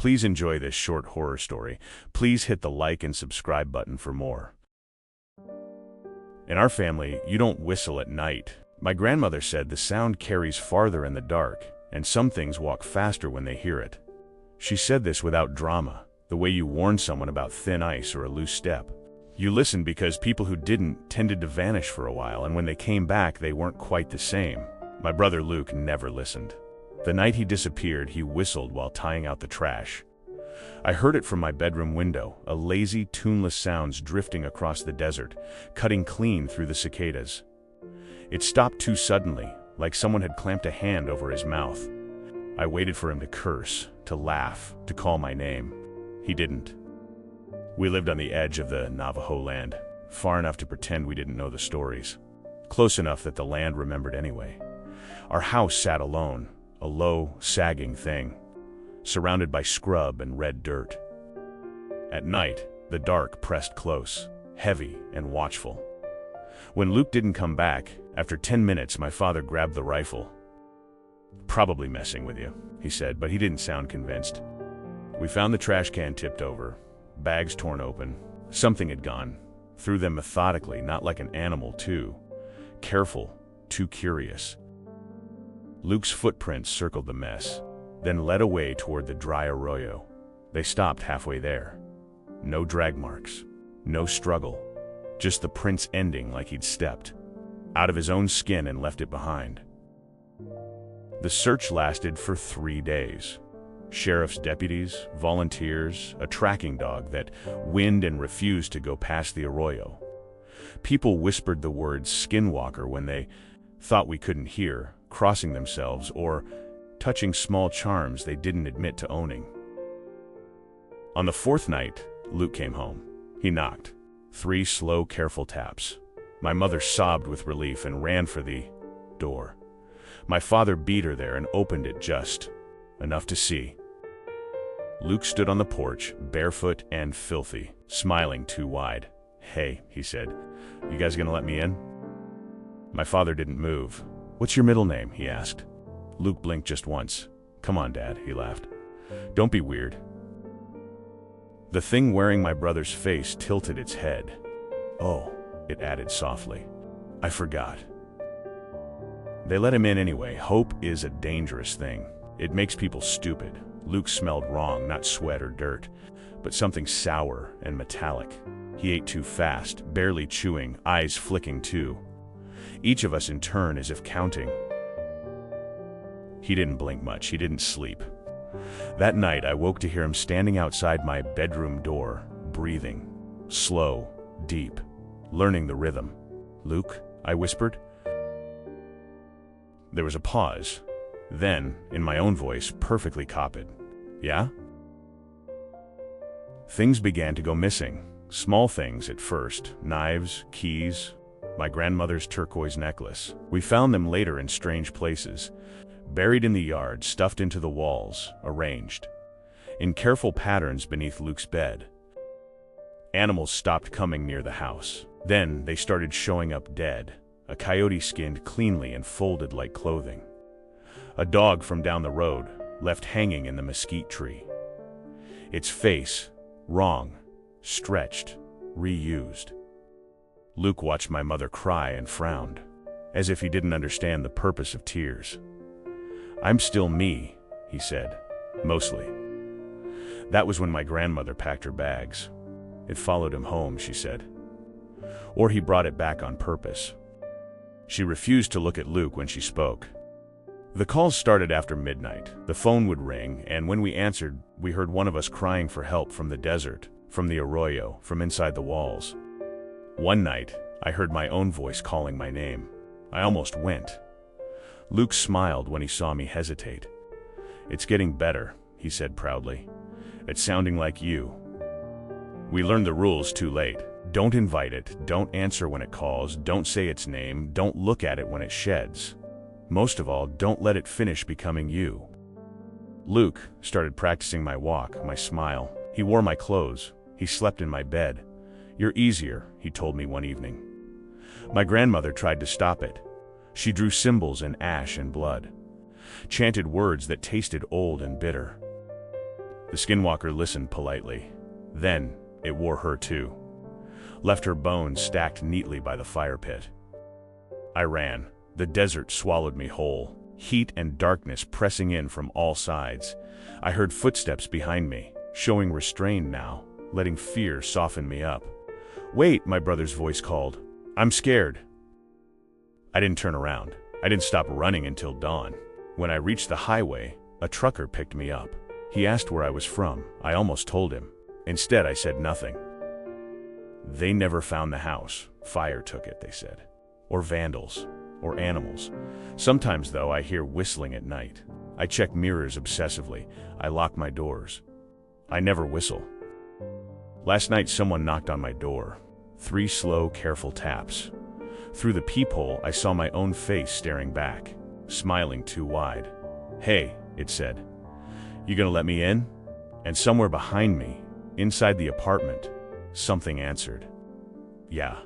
Please enjoy this short horror story. Please hit the like and subscribe button for more. In our family, you don't whistle at night. My grandmother said the sound carries farther in the dark, and some things walk faster when they hear it. She said this without drama, the way you warn someone about thin ice or a loose step. You listened because people who didn't tended to vanish for a while, and when they came back, they weren't quite the same. My brother Luke never listened. The night he disappeared, he whistled while tying out the trash. I heard it from my bedroom window, a lazy, tuneless sounds drifting across the desert, cutting clean through the cicadas. It stopped too suddenly, like someone had clamped a hand over his mouth. I waited for him to curse, to laugh, to call my name. He didn't. We lived on the edge of the Navajo land, far enough to pretend we didn't know the stories, close enough that the land remembered anyway. Our house sat alone, a low, sagging thing, surrounded by scrub and red dirt. At night, the dark pressed close, heavy and watchful. When Luke didn't come back, after 10 minutes, my father grabbed the rifle. "Probably messing with you," he said, but he didn't sound convinced. We found the trash can tipped over, bags torn open. Something had gone through them methodically, not like an animal, too careful, too curious. Luke's footprints circled the mess, then led away toward the dry arroyo. They stopped halfway there. No drag marks, no struggle, just the prints ending like he'd stepped out of his own skin and left it behind. The search lasted for 3 days. Sheriff's deputies, volunteers, a tracking dog that whinnied and refused to go past the arroyo. People whispered the words Skinwalker when they thought we couldn't hear, crossing themselves or touching small charms they didn't admit to owning. On the 4th night, Luke came home. He knocked. 3 slow, careful taps. My mother sobbed with relief and ran for the door. My father beat her there and opened it just enough to see. Luke stood on the porch, barefoot and filthy, smiling too wide. "Hey," he said, "you guys gonna let me in?" My father didn't move. "What's your middle name?" he asked. Luke blinked just once. "Come on, Dad," he laughed. "Don't be weird." The thing wearing my brother's face tilted its head. "Oh," it added softly, "I forgot." They let him in anyway. Hope is a dangerous thing. It makes people stupid. Luke smelled wrong, not sweat or dirt, but something sour and metallic. He ate too fast, barely chewing, eyes flicking too. Each of us in turn as if counting. He didn't blink much, he didn't sleep. That night I woke to hear him standing outside my bedroom door, breathing. Slow, deep, learning the rhythm. "Luke?" I whispered. There was a pause. Then, in my own voice, perfectly copied, "Yeah?" Things began to go missing. Small things at first. Knives, keys, my grandmother's turquoise necklace. We found them later in strange places. Buried in the yard, stuffed into the walls, arranged in careful patterns beneath Luke's bed. Animals stopped coming near the house. Then they started showing up dead. A coyote skinned cleanly and folded like clothing. A dog from down the road, left hanging in the mesquite tree. Its face, wrong, stretched, reused. Luke watched my mother cry and frowned, as if he didn't understand the purpose of tears. "I'm still me," he said, "mostly." That was when my grandmother packed her bags. "It followed him home," she said. "Or he brought it back on purpose." She refused to look at Luke when she spoke. The calls started after midnight. The phone would ring, and when we answered, we heard one of us crying for help from the desert, from the arroyo, from inside the walls. One night, I heard my own voice calling my name. I almost went. Luke smiled when he saw me hesitate. "It's getting better," he said proudly. "It's sounding like you." We learned the rules too late. Don't invite it, don't answer when it calls, don't say its name, don't look at it when it sheds. Most of all, don't let it finish becoming you. Luke started practicing my walk, my smile. He wore my clothes. He slept in my bed. "You're easier," he told me one evening. My grandmother tried to stop it. She drew symbols in ash and blood, chanted words that tasted old and bitter. The Skinwalker listened politely. Then, it wore her too. Left her bones stacked neatly by the fire pit. I ran. The desert swallowed me whole, heat and darkness pressing in from all sides. I heard footsteps behind me, showing restraint now, letting fear soften me up. "Wait," my brother's voice called. "I'm scared." I didn't turn around. I didn't stop running until dawn. When I reached the highway, a trucker picked me up. He asked where I was from. I almost told him. Instead, I said nothing. They never found the house. Fire took it, they said. Or vandals. Or animals. Sometimes, though, I hear whistling at night. I check mirrors obsessively. I lock my doors. I never whistle. Last night, someone knocked on my door. 3 slow, careful taps. Through the peephole, I saw my own face staring back, smiling too wide. "Hey," it said. "You gonna let me in?" And somewhere behind me, inside the apartment, something answered. "Yeah."